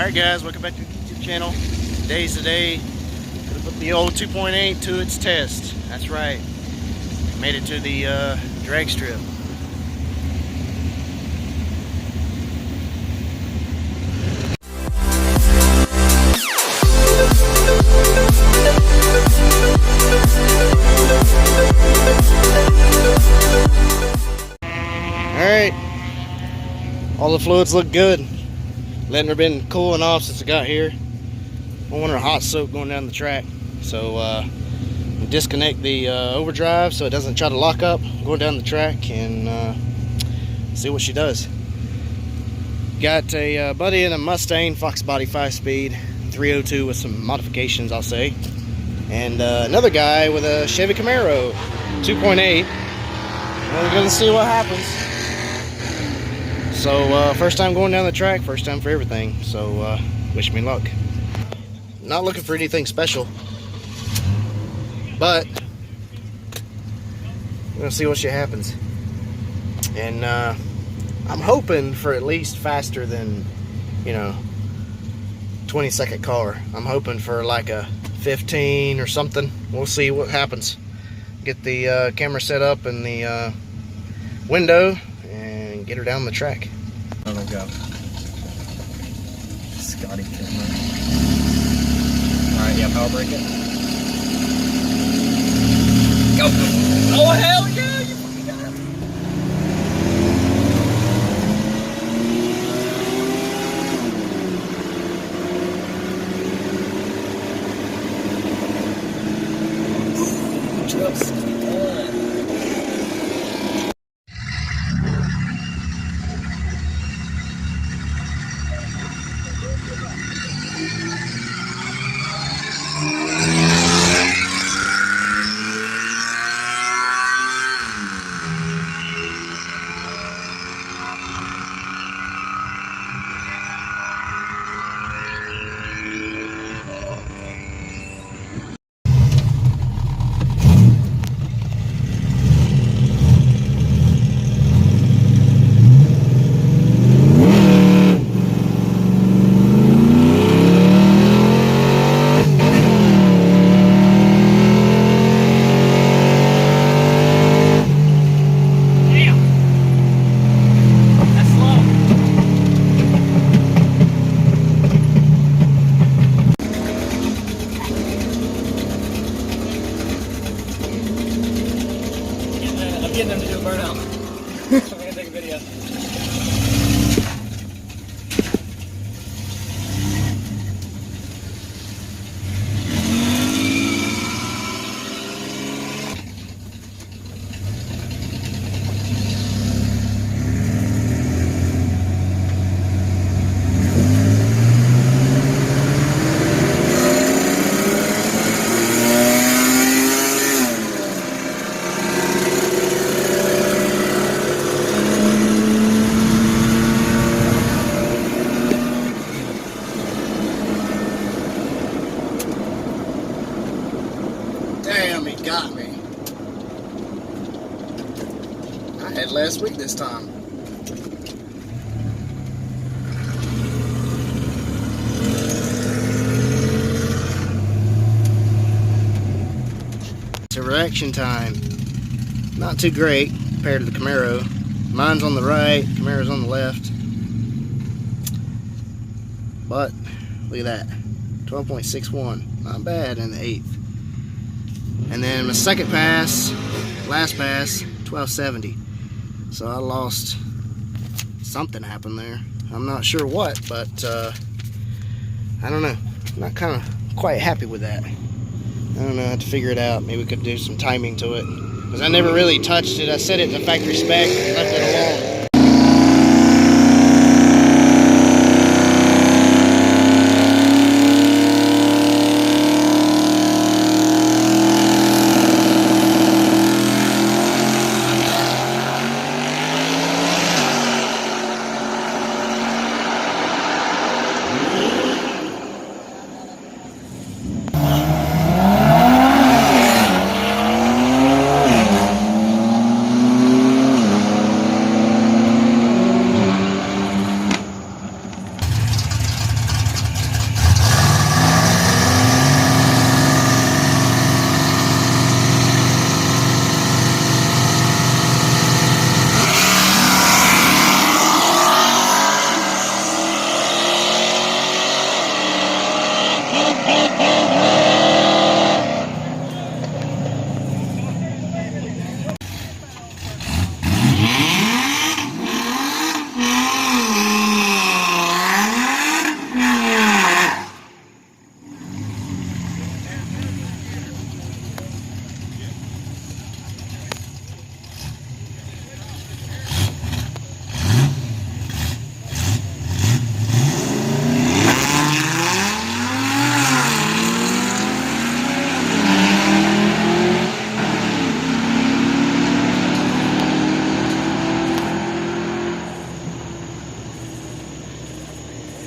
Alright guys, welcome back to the YouTube channel. Today's the day to put the old 2.8 to its test. That's right. Made it to the drag strip. Alright. All the fluids look good. Letting her been cooling off since I got here. I don't want her hot soak going down the track. So disconnect the overdrive so it doesn't try to lock up going down the track, and see what she does. Got a buddy in a Mustang Fox body 5-speed 302 with some modifications, I'll say, and another guy with a Chevy Camaro 2.8. We're gonna see what happens. So first time going down the track, first time for everything, so wish me luck. Not looking for anything special, but we're gonna see what shit happens. And I'm hoping for at least faster than, 20-second car. I'm hoping for like a 15 or something. We'll see what happens. Get the camera set up in the window and get her down the track. Oh my god. Scotty camera. Alright, yeah, power brake it. Go! Oh hell yeah! You fucking got it! Truck 61. Getting them to do a burnout. I'm gonna take a video. Damn, he got me. I had last week this time. So reaction time, not too great compared to the Camaro. Mine's on the right, Camaro's on the left. But look at that, 12.61, not bad in the 8th. And then my second pass, last pass, 1270. So I lost, something happened there. I'm not sure what, but I don't know. I'm not kind of quite happy with that. I don't know how to figure it out. Maybe we could do some timing to it, because I never really touched it. I set it in the factory spec and left it alone.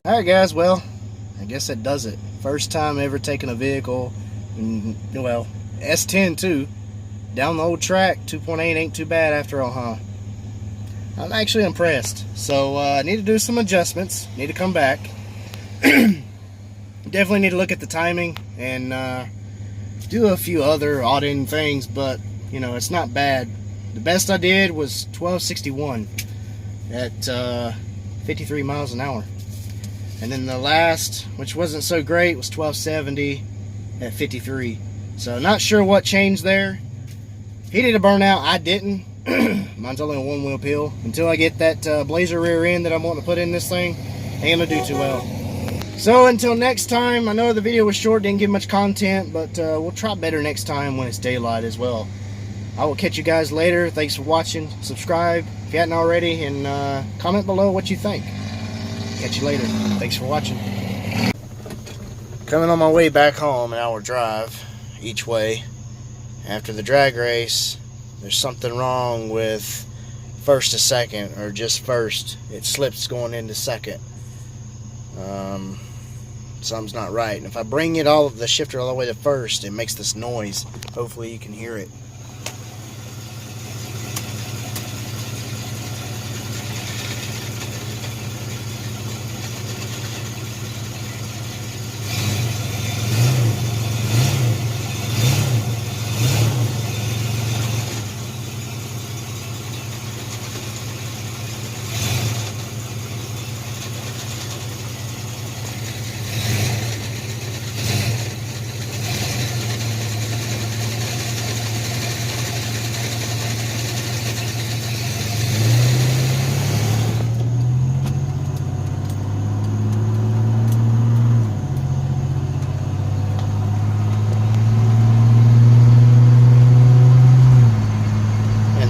Alright guys, well, I guess that does it. First time ever taking a vehicle, well, S10 too, down the old track. 2.8 ain't too bad after all, huh? I'm actually impressed. So I need to do some adjustments, need to come back. Definitely need to look at the timing and do a few other odd-end things, but you know, it's not bad. The best I did was 1261 at 53 miles an hour. And then the last, which wasn't so great, was 1270 at 53. So not sure what changed there. He did a burnout, I didn't. Mine's only a one-wheel peel. Until I get that Blazer rear end that I'm wanting to put in this thing, ain't gonna do too well. So until next time, I know the video was short, didn't give much content, but we'll try better next time when it's daylight as well. I will catch you guys later. Thanks for watching. Subscribe if you hadn't already, and comment below what you think. Catch you later. Thanks for watching. Coming on my way back home, an hour drive each way. After the drag race, there's something wrong with first to second, or just first. It slips going into second. Something's not right. And if I bring it the shifter all the way to first, it makes this noise. Hopefully you can hear it.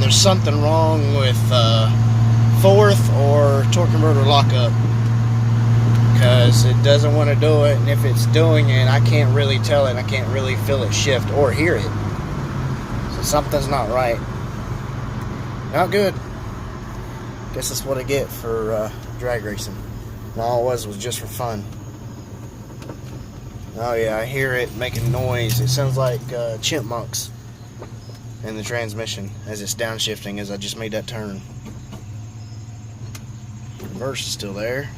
There's something wrong with fourth or torque converter lockup, because it doesn't want to do it, and if it's doing it, I can't really tell it. I can't really feel it shift or hear it. So something's not right. Not good. Guess that's what I get for drag racing. And all it was just for fun. Oh yeah, I hear it making noise. It sounds like chipmunks in the transmission as it's downshifting, as I just made that turn. Reverse is still there.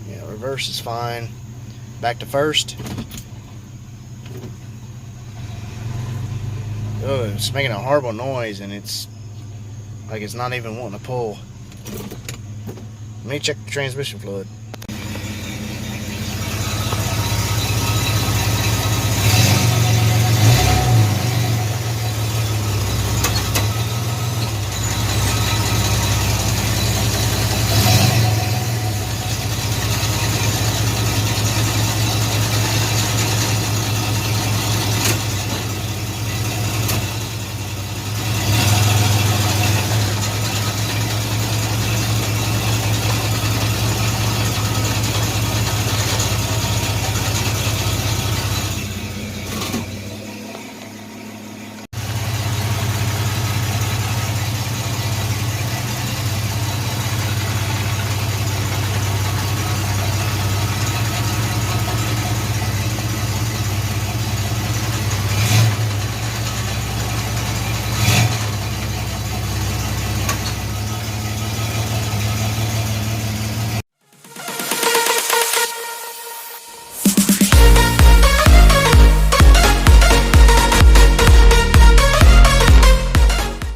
Yeah, reverse is fine. Back to first. Oh, it's making a horrible noise, and it's like it's not even wanting to pull. Let me check the transmission fluid.